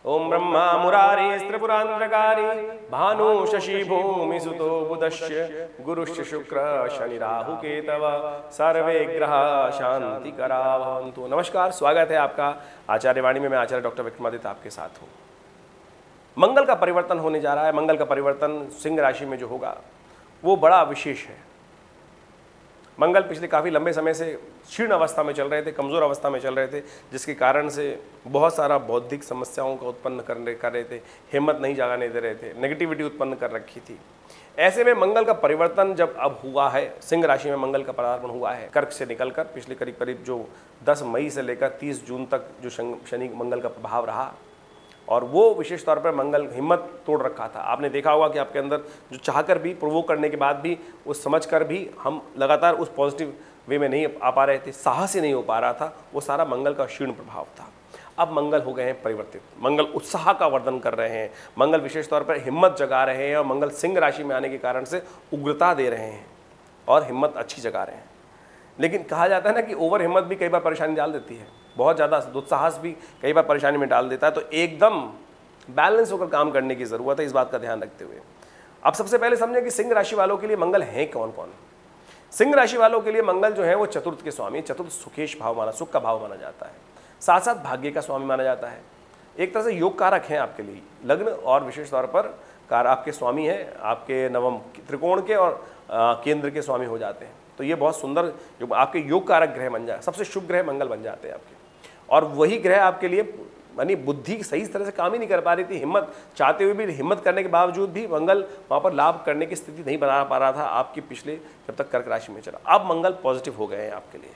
ओम ब्रह्मा मुरारी त्रिपुरांतकारी भानु शशि भूमि सुतो बुधश्य गुरुश्च शुक्र शनि राहु केतव सर्वे ग्रह शांति करा भवन्तु। नमस्कार, स्वागत है आपका आचार्य वाणी में। मैं आचार्य डॉक्टर विक्रमादित्य आपके साथ हूँ। मंगल का परिवर्तन होने जा रहा है। मंगल का परिवर्तन सिंह राशि में जो होगा वो बड़ा विशेष है। मंगल पिछले काफ़ी लंबे समय से क्षीण अवस्था में चल रहे थे, कमज़ोर अवस्था में चल रहे थे, जिसके कारण से बहुत सारा बौद्धिक समस्याओं का उत्पन्न कर रहे थे, हिम्मत नहीं जगाने दे रहे थे, नेगेटिविटी उत्पन्न कर रखी थी। ऐसे में मंगल का परिवर्तन जब अब हुआ है, सिंह राशि में मंगल का पदार्पण हुआ है, कर्क से निकलकर पिछले करीब करीब जो 10 मई से लेकर 30 जून तक जो शनि मंगल का प्रभाव रहा, और वो विशेष तौर पर मंगल हिम्मत तोड़ रखा था। आपने देखा होगा कि आपके अंदर जो चाहकर भी, प्रोवोक करने के बाद भी, उस समझ कर भी हम लगातार उस पॉजिटिव वे में नहीं आ पा रहे थे, साहस ही नहीं हो पा रहा था, वो सारा मंगल का क्षीण प्रभाव था। अब मंगल हो गए हैं परिवर्तित। मंगल उत्साह का वर्धन कर रहे हैं, मंगल विशेष तौर पर हिम्मत जगा रहे हैं, और मंगल सिंह राशि में आने के कारण से उग्रता दे रहे हैं और हिम्मत अच्छी जगा रहे हैं। लेकिन कहा जाता है ना कि ओवर हिम्मत भी कई बार परेशानी डाल देती है, बहुत ज़्यादा दुस्साहस भी कई बार परेशानी में डाल देता है। तो एकदम बैलेंस होकर काम करने की ज़रूरत है, इस बात का ध्यान रखते हुए। अब सबसे पहले समझें कि सिंह राशि वालों के लिए मंगल हैं कौन कौन। सिंह राशि वालों के लिए मंगल जो है वो चतुर्थ के स्वामी, चतुर्थ सुखेश भाव माना, सुख का भाव माना जाता है, साथ साथ भाग्य का स्वामी माना जाता है। एक तरह से योग कारक हैं आपके लिए। लग्न और विशेष तौर पर आपके स्वामी हैं, आपके नवम त्रिकोण के और केंद्र के स्वामी हो जाते हैं। तो ये बहुत सुंदर जो आपके योग कारक ग्रह बन जाए, सबसे शुभ ग्रह मंगल बन जाते हैं आपके। और वही ग्रह आपके लिए, यानी बुद्धि सही तरह से काम ही नहीं कर पा रही थी, हिम्मत चाहते हुए भी, हिम्मत करने के बावजूद भी मंगल वहाँ पर लाभ करने की स्थिति नहीं बना पा रहा था आपकी पिछले, जब तक कर्क राशि में चला। अब मंगल पॉजिटिव हो गए हैं आपके लिए,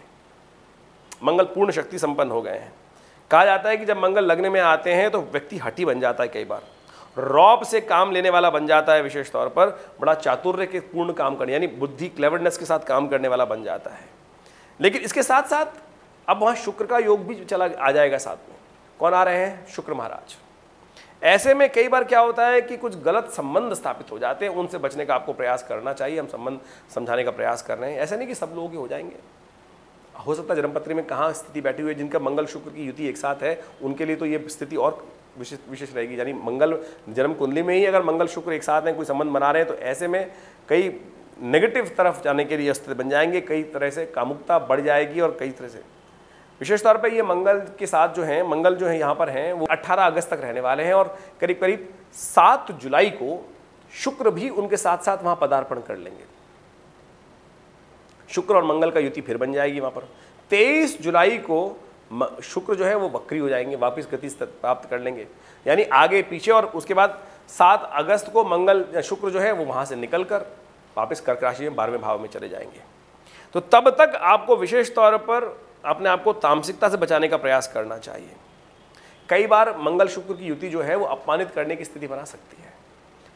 मंगल पूर्ण शक्ति संपन्न हो गए हैं। कहा जाता है कि जब मंगल लग्न में आते हैं तो व्यक्ति हठी बन जाता है, कई बार रौब से काम लेने वाला बन जाता है, विशेष तौर पर बड़ा चातुर्य के पूर्ण काम करने, यानी बुद्धि क्लेवरनेस के साथ काम करने वाला बन जाता है। लेकिन इसके साथ साथ अब वहाँ शुक्र का योग भी चला आ जाएगा साथ में। कौन आ रहे हैं? शुक्र महाराज। ऐसे में कई बार क्या होता है कि कुछ गलत संबंध स्थापित हो जाते हैं, उनसे बचने का आपको प्रयास करना चाहिए। हम संबंध समझाने का प्रयास कर रहे हैं। ऐसा नहीं कि सब लोग ही हो जाएंगे, हो सकता है जन्मपत्री में कहाँ स्थिति बैठी हुई है, जिनका मंगल शुक्र की युति एक साथ है, उनके लिए तो ये स्थिति और विशेष रहेगी। यानी मंगल जन्म कुंडली में ही अगर मंगल शुक्र एक साथ हैं, कोई संबंध बना रहे हैं, तो ऐसे में कई नेगेटिव तरफ जाने के लिए स्थिति बन जाएंगे, कई तरह से कामुकता बढ़ जाएगी, और कई तरह से विशेष तौर पर ये मंगल के साथ जो हैं, मंगल जो है यहाँ पर हैं, वो 18 अगस्त तक रहने वाले हैं, और करीब करीब 7 जुलाई को शुक्र भी उनके साथ साथ वहाँ पदार्पण कर लेंगे। शुक्र और मंगल का युति फिर बन जाएगी वहाँ पर। 23 जुलाई को शुक्र जो है वो वक्री हो जाएंगे, वापस गति प्राप्त कर लेंगे, यानी आगे पीछे। और उसके बाद 7 अगस्त को मंगल शुक्र जो है वो वहाँ से निकलकर वापस कर्क राशि में 12वें भाव में चले जाएंगे। तो तब तक आपको विशेष तौर पर अपने आप को तामसिकता से बचाने का प्रयास करना चाहिए। कई बार मंगल शुक्र की युति जो है वो अपमानित करने की स्थिति बना सकती है,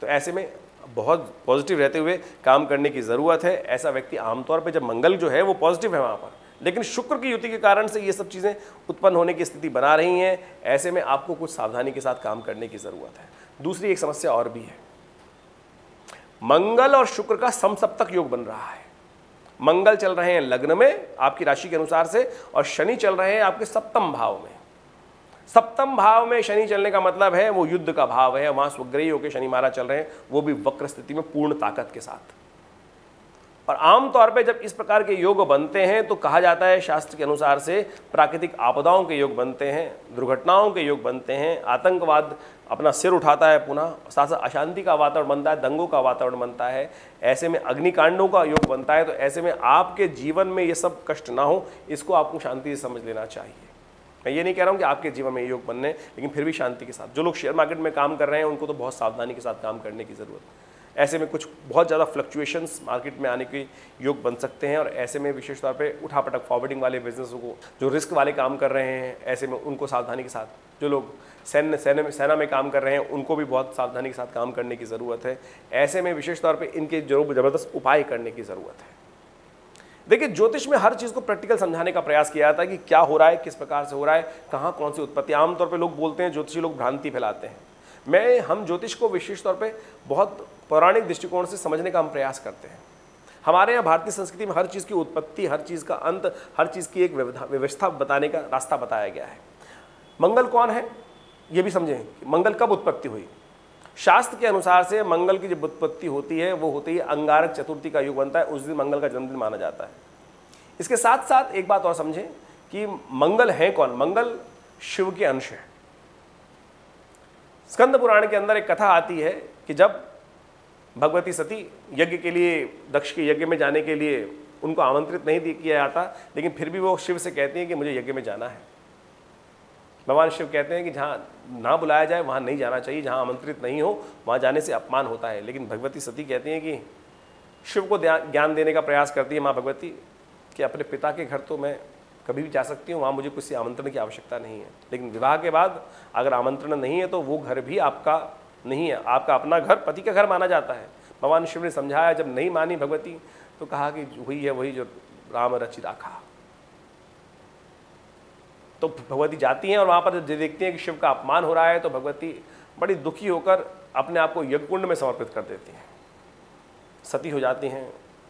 तो ऐसे में बहुत पॉजिटिव रहते हुए काम करने की ज़रूरत है। ऐसा व्यक्ति आमतौर पे, जब मंगल जो है वो पॉजिटिव है वहाँ पर, लेकिन शुक्र की युति के कारण से ये सब चीज़ें उत्पन्न होने की स्थिति बना रही हैं, ऐसे में आपको कुछ सावधानी के साथ काम करने की ज़रूरत है। दूसरी एक समस्या और भी है, मंगल और शुक्र का समसप्तक योग बन रहा है। मंगल चल रहे हैं लग्न में आपकी राशि के अनुसार से, और शनि चल रहे हैं आपके सप्तम भाव में। सप्तम भाव में शनि चलने का मतलब है वो युद्ध का भाव है, वहाँ स्वग्रही होकर शनि महाराज चल रहे हैं, वो भी वक्र स्थिति में पूर्ण ताकत के साथ। और आमतौर पे जब इस प्रकार के योग बनते हैं तो कहा जाता है शास्त्र के अनुसार से प्राकृतिक आपदाओं के योग बनते हैं, दुर्घटनाओं के योग बनते हैं, आतंकवाद अपना सिर उठाता है, पुनः साथ साथ अशांति का वातावरण बनता है, दंगों का वातावरण बनता है, ऐसे में अग्निकांडों का योग बनता है। तो ऐसे में आपके जीवन में ये सब कष्ट ना हो, इसको आपको शांति से समझ लेना चाहिए। मैं ये नहीं कह रहा हूँ कि आपके जीवन में योग बनने, लेकिन फिर भी शांति के साथ। जो लोग शेयर मार्केट में काम कर रहे हैं उनको तो बहुत सावधानी के साथ काम करने की ज़रूरत है। ऐसे में कुछ बहुत ज़्यादा फ्लक्चुएशंस मार्केट में आने के योग बन सकते हैं, और ऐसे में विशेष तौर पे उठापटक फॉरवर्डिंग वाले बिजनेसों को, जो रिस्क वाले काम कर रहे हैं, ऐसे में उनको सावधानी के साथ, जो लोग सेना में काम कर रहे हैं उनको भी बहुत सावधानी के साथ काम करने की ज़रूरत है। ऐसे में विशेष तौर पे इनके ज़बरदस्त उपाय करने की ज़रूरत है। देखिए, ज्योतिष में हर चीज़ को प्रैक्टिकल समझाने का प्रयास किया जाता है कि क्या हो रहा है, किस प्रकार से हो रहा है, कहाँ कौन सी उत्पत्ति। आमतौर पर लोग बोलते हैं, ज्योतिषी लोग भ्रांति फैलाते हैं। हम ज्योतिष को विशेष तौर पे बहुत पौराणिक दृष्टिकोण से समझने का हम प्रयास करते हैं। हमारे यहाँ भारतीय संस्कृति में हर चीज़ की उत्पत्ति, हर चीज़ का अंत, हर चीज़ की एक व्यवस्था बताने का रास्ता बताया गया है। मंगल कौन है? ये भी समझें कि मंगल कब उत्पत्ति हुई। शास्त्र के अनुसार से मंगल की जब उत्पत्ति होती है वो होती है अंगारक चतुर्थी का युग बनता है, उस दिन मंगल का जन्मदिन माना जाता है। इसके साथ साथ एक बात और समझें कि मंगल है कौन। मंगल शिव के अंश है। स्कंद पुराण के अंदर एक कथा आती है कि जब भगवती सती यज्ञ के लिए, दक्ष के यज्ञ में जाने के लिए उनको आमंत्रित नहीं किया जाता, लेकिन फिर भी वो शिव से कहती हैं कि मुझे यज्ञ में जाना है। भगवान शिव कहते हैं कि जहाँ ना बुलाया जाए वहाँ नहीं जाना चाहिए, जहाँ आमंत्रित नहीं हो वहाँ जाने से अपमान होता है। लेकिन भगवती सती कहती हैं कि शिव को ज्ञान देने का प्रयास करती है माँ भगवती कि अपने पिता के घर तो मैं कभी भी जा सकती हूँ, वहाँ मुझे किसी आमंत्रण की आवश्यकता नहीं है, लेकिन विवाह के बाद अगर आमंत्रण नहीं है तो वो घर भी आपका नहीं है, आपका अपना घर पति का घर माना जाता है। भगवान शिव ने समझाया, जब नहीं मानी भगवती तो कहा कि वही है वही जो राम रचि राखा। तो भगवती जाती हैं और वहाँ पर देखती हैं कि शिव का अपमान हो रहा है, तो भगवती बड़ी दुखी होकर अपने आप को यज्ञकुंड में समर्पित कर देती हैं, सती हो जाती हैं।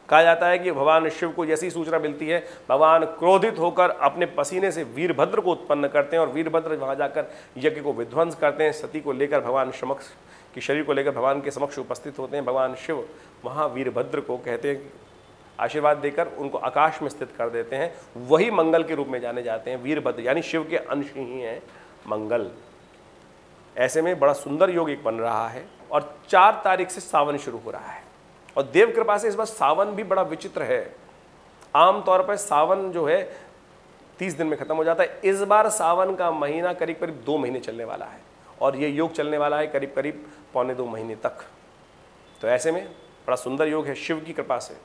कहा जाता है कि भगवान शिव को जैसी सूचना मिलती है, भगवान क्रोधित होकर अपने पसीने से वीरभद्र को उत्पन्न करते हैं और वीरभद्र वहाँ जाकर यज्ञ को विध्वंस करते हैं। सती को लेकर भगवान समक्ष की शरीर को लेकर भगवान के समक्ष उपस्थित होते हैं। भगवान शिव वहाँ वीरभद्र को कहते हैं आशीर्वाद देकर उनको आकाश में स्थित कर देते हैं। वही मंगल के रूप में जाने जाते हैं। वीरभद्र यानी शिव के अंश ही हैं मंगल। ऐसे में बड़ा सुंदर योग एक बन रहा है और 4 तारीख से सावन शुरू हो रहा है और देव कृपा से इस बार सावन भी बड़ा विचित्र है। आम तौर पर सावन जो है 30 दिन में खत्म हो जाता है। इस बार सावन का महीना करीब करीब 2 महीने चलने वाला है और ये योग चलने वाला है करीब करीब 1.25 महीने तक। तो ऐसे में बड़ा सुंदर योग है शिव की कृपा से।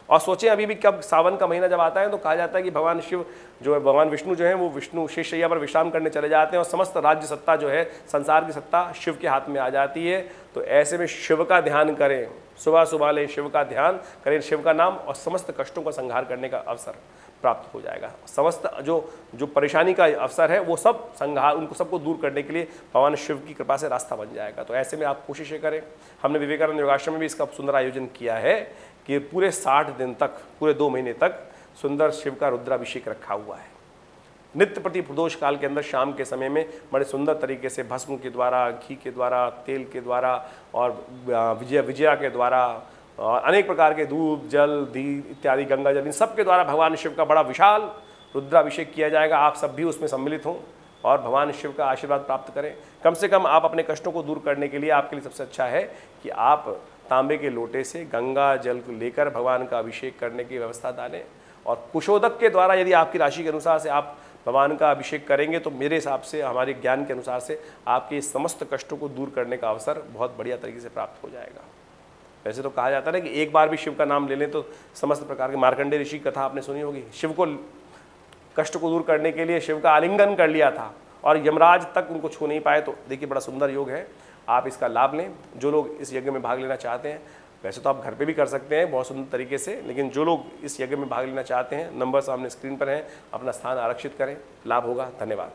और सोचें अभी भी कब सावन का महीना जब आता है तो कहा जाता है कि भगवान शिव जो है, भगवान विष्णु जो है वो विष्णु शेषशैया पर विश्राम करने चले जाते हैं और समस्त राज्य सत्ता जो है, संसार की सत्ता शिव के हाथ में आ जाती है। तो ऐसे में शिव का ध्यान करें, सुबह सुबह लें शिव का ध्यान करें, शिव का नाम, और समस्त कष्टों का संहार करने का अवसर प्राप्त हो जाएगा। समस्त जो परेशानी का अवसर है वो सब संहार, उनको सबको दूर करने के लिए भगवान शिव की कृपा से रास्ता बन जाएगा। तो ऐसे में आप कोशिशें करें। हमने विवेकानंद योगाश्रम में भी इसका सुंदर आयोजन किया है कि पूरे 60 दिन तक, पूरे 2 महीने तक सुंदर शिव का रुद्राभिषेक रखा हुआ है। नित्य प्रति प्रदोष काल के अंदर शाम के समय में बड़े सुंदर तरीके से भस्म के द्वारा, घी के द्वारा, तेल के द्वारा और विजया के द्वारा और अनेक प्रकार के दूध, जल, धी इत्यादि, गंगा जल, इन सब के द्वारा भगवान शिव का बड़ा विशाल रुद्राभिषेक किया जाएगा। आप सब भी उसमें सम्मिलित हों और भगवान शिव का आशीर्वाद प्राप्त करें। कम से कम आप अपने कष्टों को दूर करने के लिए आपके लिए सबसे अच्छा है कि आप तांबे के लोटे से गंगा जल को लेकर भगवान का अभिषेक करने की व्यवस्था डालें और कुशोदक के द्वारा यदि आपकी राशि के अनुसार से आप भगवान का अभिषेक करेंगे तो मेरे हिसाब से, हमारे ज्ञान के अनुसार से, आपके समस्त कष्टों को दूर करने का अवसर बहुत बढ़िया तरीके से प्राप्त हो जाएगा। वैसे तो कहा जाता है कि एक बार भी शिव का नाम ले लें तो समस्त प्रकार के, मार्कंडेय ऋषि की कथा आपने सुनी होगी, शिव को कष्ट को दूर करने के लिए शिव का आलिंगन कर लिया था और यमराज तक उनको छू नहीं पाए। तो देखिए बड़ा सुंदर योग है, आप इसका लाभ लें। जो लोग इस यज्ञ में भाग लेना चाहते हैं, वैसे तो आप घर पे भी कर सकते हैं बहुत सुंदर तरीके से, लेकिन जो लोग इस यज्ञ में भाग लेना चाहते हैं, नंबर सामने स्क्रीन पर हैं, अपना स्थान आरक्षित करें, लाभ होगा। धन्यवाद।